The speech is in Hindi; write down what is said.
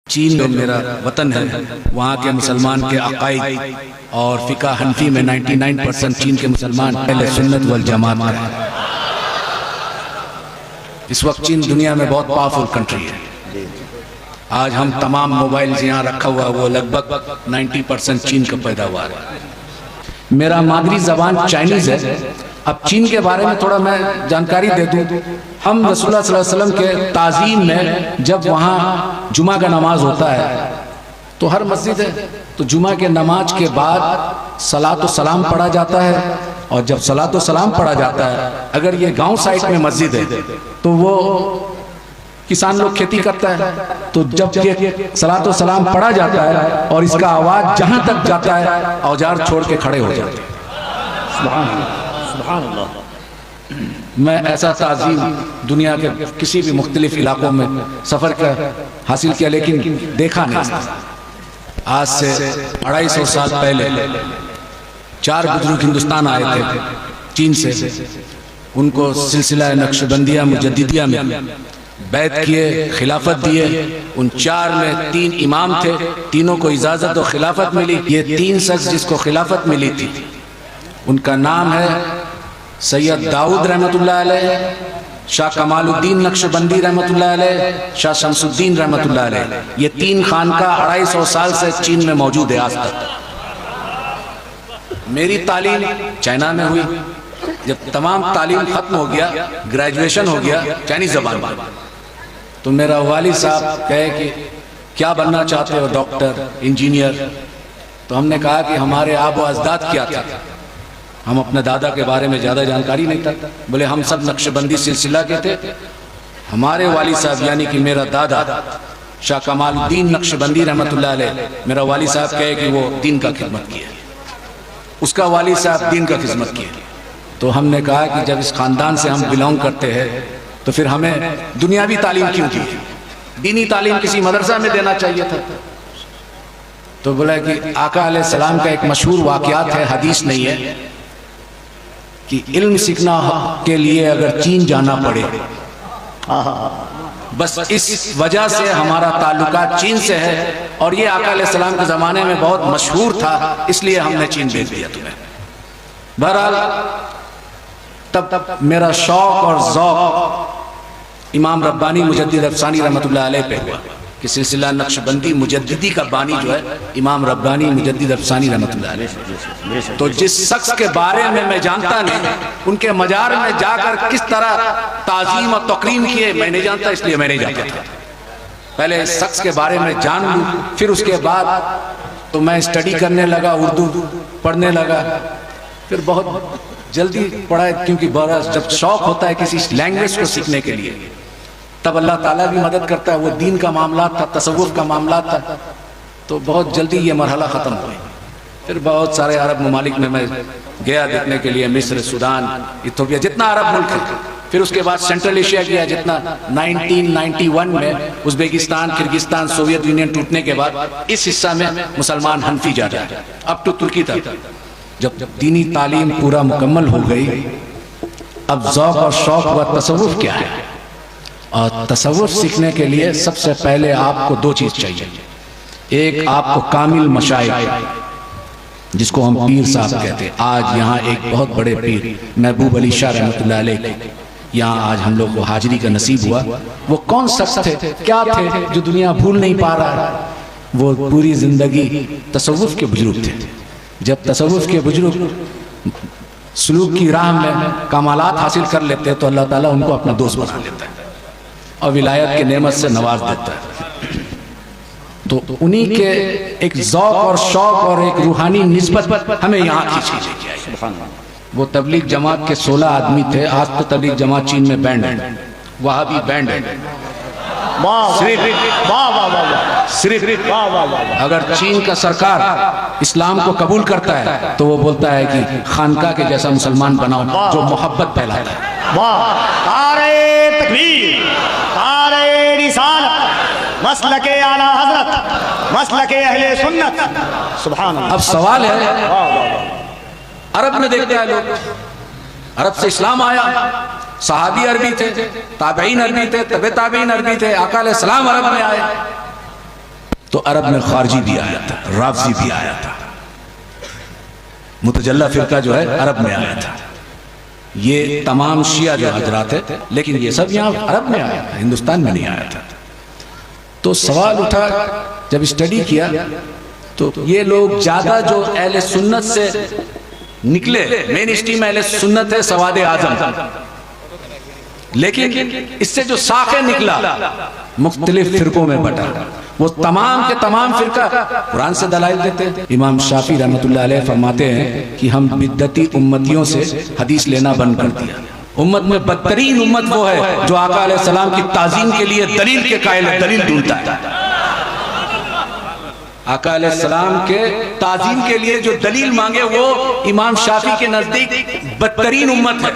चीन में मेरा वतन है, वहाँ के मुसलमान के अकायद और फ़िक़्ह हनफी में 99% चीन के मुसलमान अहले सुन्नत वल जमात हैं। इस वक्त चीन दुनिया में बहुत पावरफुल कंट्री है। आज हम तमाम मोबाइल्स यहाँ रखा हुआ वो लगभग 90% चीन का पैदावार है। मेरा मादरी ज़बान चाइनीज़ है। अब चीन के बारे में थोड़ा मैं जानकारी दे दूँ। हम रसूलुल्लाह सल्लल्लाहु अलैहि वसल्लम के ताज़ीम में जब वहाँ जुमा का नमाज होता है तो हर मस्जिद है, तो जुमा के नमाज के बाद सलात व सलाम पढ़ा जाता है। और जब सलात व सलाम पढ़ा जाता है, अगर ये गांव साइड में मस्जिद है तो वो किसान लोग खेती करता है, तो जब ये सलात व सलाम पढ़ा जाता है और इसका आवाज़ जहाँ तक जाता है औजार छोड़ के खड़े हो जाते हैं। सुभान अल्लाह, सुभान अल्लाह। मैं ऐसा ताज़ीम दुनिया के किसी भी मुख्तलिफ इलाकों में सफ़र कर हासिल किया, लेकिन देखा नहीं। आज से 250 साल पहले 4 बुजुर्ग हिंदुस्तान आए थे चीन से। उनको सिलसिला नक्शबंदिया मुजद्दिदिया में बैत किए, खिलाफत दिए। उन 4 में 3 इमाम थे, तीनों को इजाज़त और खिलाफत मिली। ये 3 शख्स जिसको खिलाफत मिली थी उनका नाम है सैयद दाऊद रहमतुल्लाह अलैह, शाह कमालुद्दीन नक्शबंदी रहमतुल्लाह अलैह, शाह शमसुद्दीन रहमतुल्लाह अलैह। ये 3 खानका 250 साल से चीन में मौजूद है आज तक। मेरी तालीम चाइना में हुई। जब तमाम तालीम खत्म हो गया, ग्रेजुएशन हो गया चाइनीज ज़बान में, तो मेरा वालिद साहब कहे कि क्या बनना चाहते हो, डॉक्टर, इंजीनियर? तो हमने कहा कि हमारे आबो अजदाद क्या था। हम अपने दादा के बारे में ज़्यादा जानकारी नहीं था। बोले हम सब नक्शबंदी सिलसिला के थे। हमारे वालिद साहब यानी कि मेरा दादा शाह कमालुद्दीन नक्शबंदी रहमतुल्लाह अलैह, मेरा वालिद साहब कहे कि वो दीन का खिदमत किया, उसका वालिद साहब दीन का खिदमत किया। तो हमने कहा कि जब इस ख़ानदान से हम बिलोंग करते हैं तो फिर हमें दुनियावी तालीम क्यों दी? दीनी तालीम किसी मदरसा में देना चाहिए था। तो बोला कि आका अलैहिस्सलाम का एक मशहूर वाक़यात है, हदीस नहीं है, कि इल्म सीखना के लिए अगर चीन जाना पड़े, बस इस वजह से हमारा ताल्लुकात चीन से है। और ये आका अलैहिस्सलाम के ज़माने में बहुत मशहूर था, इसलिए हमने चीन भेज दिया तुम्हें। बहरहाल तब मेरा शौक़ और ज़ौक़ इमाम रब्बानी मुजद्दिद अफ़सानी रहमतुल्लाह अलैह पे हुआ कि सिलसिला नक्शबंदी मुजद्दिदी का बानी जो है इमाम रब्बानी मुजद्दिद अफ़सानी रहमतुल्लाह अलैह। तो जिस शख्स के बारे में मैं जानता नहीं, उनके मजार में जाकर किस तरह ताज़ीम और तकरीम किए मैं नहीं जानता, इसलिए मैं नहीं जाता था। पहले इस शख्स के बारे में जान लूँ, फिर उसके बाद तो मैं स्टडी करने लगा, उर्दू पढ़ने लगा। फिर बहुत जल्दी पढ़ा, क्योंकि बड़ा जब शौक़ होता है किसी लैंग्वेज को सीखने के लिए तब अल्लाह ताला भी मदद करता है। वो दीन का मामला था, तसव्वुफ़ का मामला था, तो बहुत जल्दी ये मरहला ख़त्म हुआ। फिर बहुत सारे अरब ममालिक में मैं गया देखने के लिए, मिस्र, सूडान, इथोपिया, जितना अरब मुल्क है। फिर उसके बाद सेंट्रल एशिया गया, जितना 1991 में उज़्बेकिस्तान, किर्गिस्तान, सोवियत यूनियन टूटने के बाद इस हिस्सा में मुसलमान हनफी जा रहे हैं, अब तो तुर्की तक। जब दीनी तालीम पूरा मुकम्मल हो गई, अब ज़ौक़ और शौक़ व तसव्वुफ़ क्या है। और तसव्वुफ़ सीखने के लिए सबसे पहले आपको 2 चीज़ चाहिए। एक आपको कामिल मशाइख, जिसको हम पीर साहब कहते हैं। आज यहाँ एक बहुत बड़े पीर महबूब अली शाह रहमतुल्लाह अलैह यहाँ आज हम लोग को हाजिरी का नसीब हुआ। वो कौन शख्स थे, क्या थे जो दुनिया भूल नहीं पा रहा है? वो पूरी ज़िंदगी तसव्वुफ़ के बुजुर्ग थे। जब तसव्वुफ़ के बुजुर्ग सलूक की राह में कमालात हासिल कर लेते हैं तो अल्लाह ताला उनको अपना दोस्त बना लेता है और विलायत के नेमत से नवाज देता है। तो उन्हीं के एक ज़ौक़ और शौक़ और एक रूहानी निस्बत हमें यहाँ खींच के लेके आई। वो तबलीग जमात के 16 आदमी थे। आज तो तबलीग जमात चीन में बैंड है, वहाँ भी बैंड है। सिर्फ अगर चीन का सरकार इस्लाम को कबूल करता है तो वो बोलता है कि खानका के जैसा मुसलमान बनाओ जो मोहब्बत फैलाता है। मसलके आला हज़रत, मसलके अहले सुन्नत। सुभान अल्लाह। अब सवाल है, अरब में देखते हैं लोग, अरब से इस्लाम आया, सहाबी अरबी थे, ताबईन अरबी थे, तबे ताबईन अरबी थे, आका अलैहिस्सलाम अरब में आए। तो अरब में खारजी भी आया था, राफजी भी आया था, मुतजल्ला फिरका जो है अरब में आया था। ये तमाम शिया जो हजरात है, लेकिन ये सब यहाँ अरब में आया था, हिंदुस्तान में नहीं आया था। तो सवाल उठा, जब स्टडी किया तो ये लोग ज्यादा जो अहले सुन्नत से निकले, मेन स्ट्रीम अहले सुन्नत है, सवाद आजम, लेकिन इससे जो साखे निकला मुख्तलिफ फिरकों में बटा, वो तमाम के तमाम फिरका कुरान से दलाइल देते हैं। इमाम शाफी रहमतुल्लाह अलैह फरमाते हैं कि हम बिद्दती उम्मतियों से हदीस लेना बंद कर दिया। उम्मत में बदतरीन उम्मत वो है जो आका अलैहिस्सलाम की ताज़ीम के लिए दलील के कायल है, दलील ढूंढता है। आका अलैहिस्सलाम के ताज़ीम के लिए जो दलील मांगे वो इमाम शाफी के नजदीक बदतरीन उम्मत है।